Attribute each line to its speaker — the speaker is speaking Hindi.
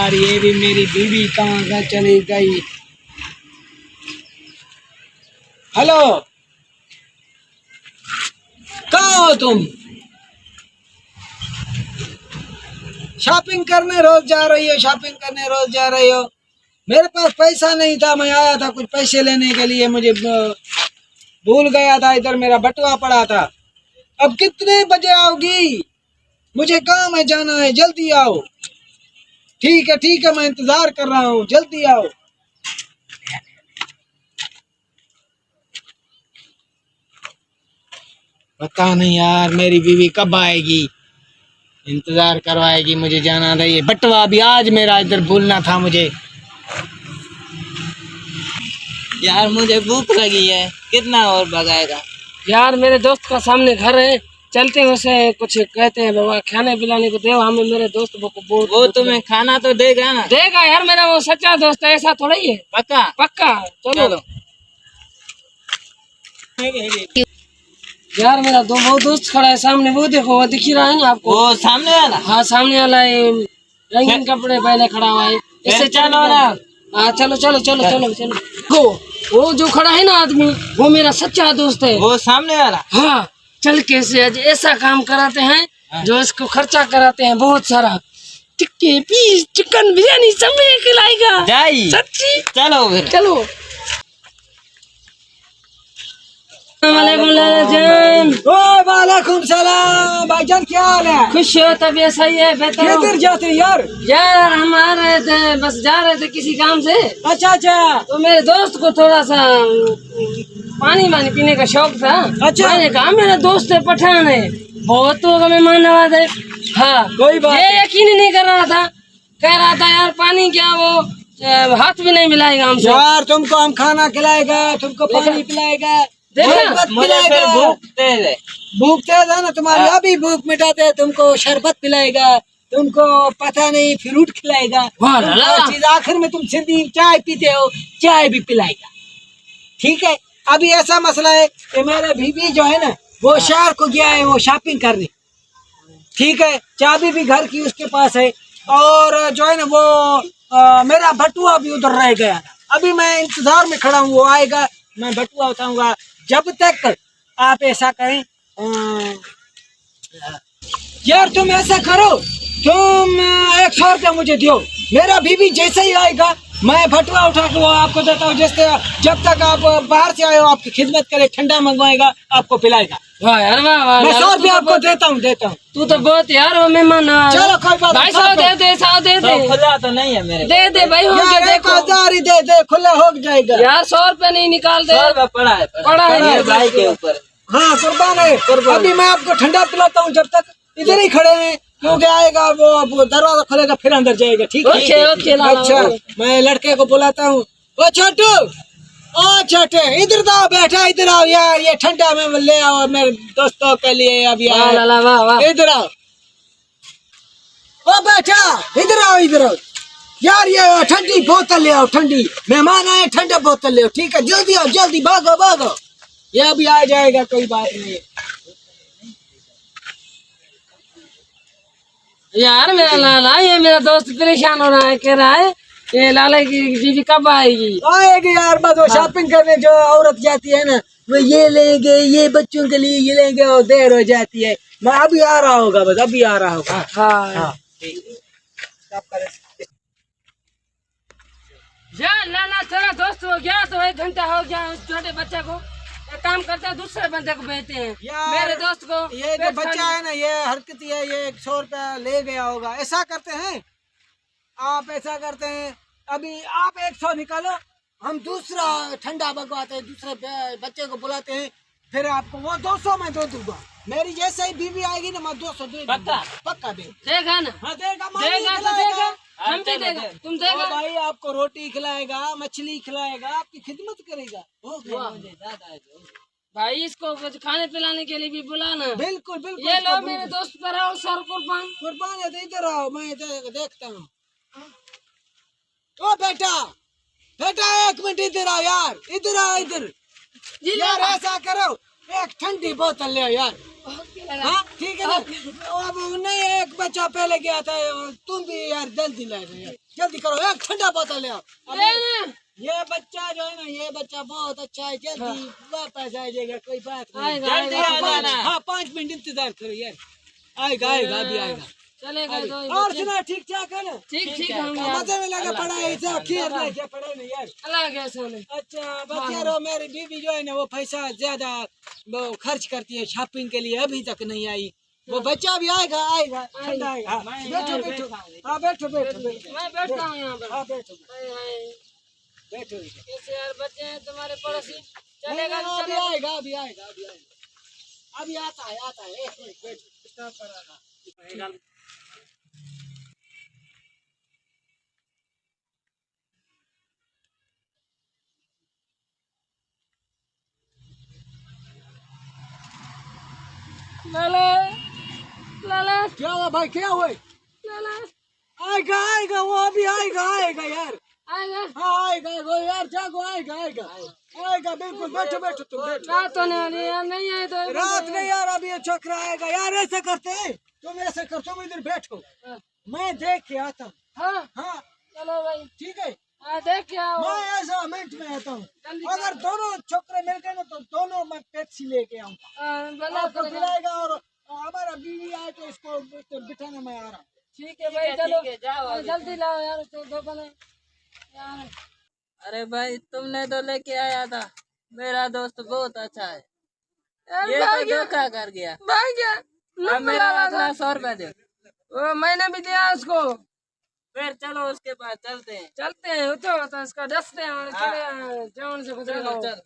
Speaker 1: यार, ये भी मेरी बीवी कहाँ का चली गई। हेलो, कहाँ हो तुम? शॉपिंग करने रोज जा रही हो, शॉपिंग करने रोज जा रही हो। मेरे पास पैसा नहीं था, मैं आया था कुछ पैसे लेने के लिए, मुझे भूल गया था, इधर मेरा बटुआ पड़ा था। अब कितने बजे आओगी? मुझे काम है, जाना है, जल्दी आओ। ठीक है, मैं इंतजार कर रहा हूँ, जल्दी आओ। पता नहीं यार, मेरी बीवी कब आएगी, इंतजार करवाएगी, मुझे जाना था। ये बटवा भी आज मेरा इधर भूलना था मुझे।
Speaker 2: यार मुझे भूख लगी है, कितना और भगाएगा।
Speaker 3: यार मेरे दोस्त का सामने घर है, चलते हैं उसे कुछ कहते हैं, बाबा खाने पिलाने को दे हमें। मेरे दोस्त को
Speaker 2: वो तुम्हें खाना तो देगा ना?
Speaker 3: देगा यार, मेरा वो सच्चा दोस्त है, ऐसा थोड़ा ही है।
Speaker 2: पक्का
Speaker 3: पक्का, चलो। यार मेरा वो दोस्त खड़ा है सामने, वो देखो, वो दिख ही रहा है ना आपको?
Speaker 2: वो सामने वाला?
Speaker 3: हाँ सामने वाला है, रंगीन कपड़े पहने खड़ा हुआ है। इससे
Speaker 2: चलो ना।
Speaker 3: हाँ चलो चलो चलो चलो चलो। वो जो खड़ा है ना आदमी, वो मेरा सच्चा दोस्त है।
Speaker 2: वो सामने वाला?
Speaker 3: हाँ, चल कैसे आज ऐसा काम कराते हैं जो इसको खर्चा कराते हैं बहुत सारा। टिक्के पीस चिकन बिरयानी सब में खिलाएगा।
Speaker 2: जाई
Speaker 3: सच्ची,
Speaker 2: चलो फिर।
Speaker 3: चलो।
Speaker 1: वालेकुम सलाम भाईजान, क्या हाल है?
Speaker 3: खुश हो? तबीयत सही है? बेहतर हो?
Speaker 1: किधर जाते हो यार?
Speaker 3: यार हम आ रहे थे, बस जा रहे थे किसी काम से।
Speaker 1: अच्छा,
Speaker 3: तो मेरे दोस्त को थोड़ा सा पानी पीने का शौक था।
Speaker 1: अच्छा।
Speaker 3: मैंने कहा मेरा दोस्त है, पठान है, बहुत तो मेहमान नवाज है। हाँ
Speaker 1: कोई बात
Speaker 3: ये यकीन ही नहीं कर रहा था, कह रहा था यार पानी क्या, वो हाथ भी नहीं मिलाएगा हमसे।
Speaker 1: यार तुमको हम खाना खिलाएगा, तुमको पानी पिलाएगा, शरबत
Speaker 2: मुझे फिर
Speaker 1: पिलाएगा।
Speaker 2: भूख तेज है।
Speaker 1: भूख तेज है ना तुम्हारी? अभी भूख मिटाते हैं, तुमको शरबत पिलाएगा, तुमको पता नहीं फ्रूट खिलाएगा,
Speaker 3: वाह
Speaker 1: तुमको
Speaker 3: लाला।
Speaker 1: हर चीज। आखिर में तुम सिर्फ चाय पीते हो, चाय भी पिलाएगा। ठीक है, अभी ऐसा मसला है कि मेरा बीवी जो है ना, वो शहर को गया है, वो शॉपिंग करने। ठीक है, चाबी भी घर की उसके पास है, और जो है ना वो मेरा बटुआ भी उधर रह गया था। अभी मैं इंतजार में खड़ा हूँ, वो आएगा, मैं बटुआ उठाऊंगा। जब तक आप ऐसा करें, यार तुम ऐसा करो, तुम 100 रुपया मुझे दो। मेरा बीवी जैसे ही आएगा मैं बटुआ उठा के वो आपको देता हूँ। जैसे जब तक आप बाहर से आए हो, आपकी खिदमत करे, ठंडा मंगवाएगा, आपको पिलाएगा।
Speaker 3: वाह यार वाह वाह,
Speaker 1: मैं 100 रुपया आपको देता हूँ।
Speaker 3: तू तो बहुत यार वो मेहमान नवाज।
Speaker 1: चलो कोई बात
Speaker 3: भाई, 100 दे दे, 100 दे दे।
Speaker 2: तो खुला तो नहीं है मेरे
Speaker 3: दे भाई, हो गया देखो।
Speaker 1: 1000 ही दे, खुला हो जाएगा।
Speaker 3: यार 100 रुपया नहीं निकाल दे।
Speaker 2: 100 रुपया पड़ा है,
Speaker 3: पड़ा है
Speaker 2: मेरे भाई के ऊपर।
Speaker 1: हाँ कुर्बान है। अभी मैं आपको ठंडा पिलाता हूँ, जब तक इधर ही खड़े हैं, क्योंकि आएगा वो दरवाजा खोलेगा फिर अंदर जाएगा। ठीक है?
Speaker 3: ओके
Speaker 1: अच्छा, मैं लड़के को बुलाता हूँ। ओ छोटू, ओ छोटे, इधर आओ, बैठा, इधर आओ यार, ये ठंडा में ले आओ मेरे दोस्तों के लिए। अब यार इधर आओ, ओ बैठा, इधर आओ यार, ये ठंडी बोतल ले आओ, ठंडी मेहमान आए, ठंडा बोतल ले आओ। ठीक है, जल्दी आओ, जल्दी भागो, ये अभी आ जाएगा, कोई बात नहीं।
Speaker 3: यार मेरा लाला, ये मेरा दोस्त परेशान हो रहा है, कह रहा है ये लाला की बीवी कब आएगी।
Speaker 1: आएगी यार, बस वो शॉपिंग करने जो औरत जाती है ना, वो ये लेंगे, ये बच्चों के लिए ये लेंगे, और देर हो जाती है। मैं अभी आ रहा होगा, बस अभी आ रहा होगा।
Speaker 3: हाँ यार लाला, तेरा दोस्त हो गया तो 1 घंटा हो गया, उस छोटे बच्चे को एक काम करते हैं, दूसरे बंदे को भेजते हैं। मेरे दोस्त को
Speaker 1: ये जो बच्चा है ना, ये हरकती है, ये 100 रुपया ले गया होगा। ऐसा करते हैं, आप ऐसा करते हैं, अभी आप 100 निकालो, हम दूसरा ठंडा मंगवाते हैं, दूसरे बच्चे को बुलाते हैं, फिर आपको वो 200 मैं दे दूंगा। मेरी जैसे ही बीवी आएगी ना, मैं 200 दे दूंगा। पक्का
Speaker 3: देगा ना?
Speaker 1: हाँ देगा,
Speaker 3: तो देगा, हम भी देगा, तुम देगा
Speaker 1: भाई। आपको रोटी खिलाएगा, मछली खिलाएगा, आपकी खिदमत करेगा।
Speaker 3: भाई, इसको कुछ खाने पिलाने के लिए भी बुलाना।
Speaker 1: बिल्कुल।
Speaker 3: ये लो मेरे दोस्त पर आओ, सर
Speaker 1: कुर्बान है, तो इधर आओ, मैं देखता हूँ। ओ बेटा, 1 मिनट इधर आओ यार, इधर आओ, इधर यार। ऐसा करो, एक ठंडी बोतल ले आओ यार, हाँ ठीक है ना। अब नहीं, एक बच्चा पहले गया था, तुम भी यार जल्दी ला रहे यार, जल्दी करो, एक ठंडा बोतल ले आओ। ये बच्चा जो है ना, ये बच्चा बहुत अच्छा है, जल्दी वापस आ जाएगा, कोई बात नहीं।
Speaker 2: जल्दी आ जाना।
Speaker 1: हाँ 5 मिनट इंतजार करो यार, आएगा आएगा अभी आएगा।
Speaker 3: चलेगा तो
Speaker 1: और सुना, ठीक ठाक है ना?
Speaker 3: ठीक हम यार
Speaker 1: मजे में लगा पढ़ाई से, खेल रहे थे पढ़ाई में यार।
Speaker 3: अल्लाह के सोने।
Speaker 1: अच्छा बस यार, वो मेरी बीवी जो है ना, वो पैसा ज्यादा वो खर्च करती है शॉपिंग के लिए, अभी तक नहीं आई। वो बच्चा भी आएगा आएगा, ठंडा आएगा। हाँ, बैठो बैठो, हाँ बैठो बैठो बैठो,
Speaker 3: मैं बैठता हूँ यहाँ पर।
Speaker 1: हाँ बैठो
Speaker 3: हाय हाय,
Speaker 1: बैठो।
Speaker 3: कैसे यार बच्चे हैं तुम्हारे पड़ोसी?
Speaker 1: नहीं,
Speaker 3: चलेगा
Speaker 1: नहीं,
Speaker 3: तो
Speaker 1: अभी
Speaker 3: चलेगा।
Speaker 1: आएगा अभी आएगा अभी आएगा, अभी आता है आता है, एक मिनट बैठो, स्टॉप करा था।
Speaker 3: लाला लाला
Speaker 1: क्या हुआ भाई, क्या हुआ?
Speaker 3: लाला
Speaker 1: आएगा आएगा, वो अभी आएगा आएगा यार।
Speaker 3: आएगा।
Speaker 1: हाँ आएगा वो यार, जागो आएगा आएगा आएगा, बिल्कुल बैठो बैठो तुम बैठो।
Speaker 3: रात होने वाली है यार, नहीं आए तो
Speaker 1: रात नहीं यार, अभी ये छोकरा आएगा यार। ऐसा करते हैं, तुम ऐसा कर, तुम इधर बैठो, मैं देख के आता हूँ।
Speaker 3: हाँ
Speaker 1: हाँ
Speaker 3: चलो भाई,
Speaker 1: ठीक है,
Speaker 3: हाँ देख के आओ।
Speaker 1: मैं ऐसा मिनट में आता हूँ। अगर दोनों छोकरे मिल गए ना, तो दोनों मैं पेप्सी लेके आऊंगा,
Speaker 3: भला
Speaker 1: आपको
Speaker 3: करेगा।
Speaker 1: खिलाएगा, और हमारा बीवी आए तो इसको बिठाने में आ रहा हूँ।
Speaker 3: ठीक है भाई, चलो
Speaker 2: ठीक है, जाओ अभी।
Speaker 3: जल्दी लाओ यार, तो दो बने यार।
Speaker 2: अरे भाई तुमने तो लेके आया था, मेरा दोस्त बहुत अच्छा है,
Speaker 3: यार
Speaker 2: ये
Speaker 3: भाग
Speaker 2: तो
Speaker 3: गया,
Speaker 2: धोखा कर गया।
Speaker 3: भाग गया।
Speaker 2: अब मेरा अपना 100 रुपया दो,
Speaker 3: वो मैंने भी दिया उसको।
Speaker 2: फिर चलो उसके पास चलते हैं।
Speaker 3: चलते हैं, उठो तो इसका डसते हैं और चले जाओ, जौन से गुजरेगा
Speaker 2: चलो
Speaker 3: वो।
Speaker 2: चल।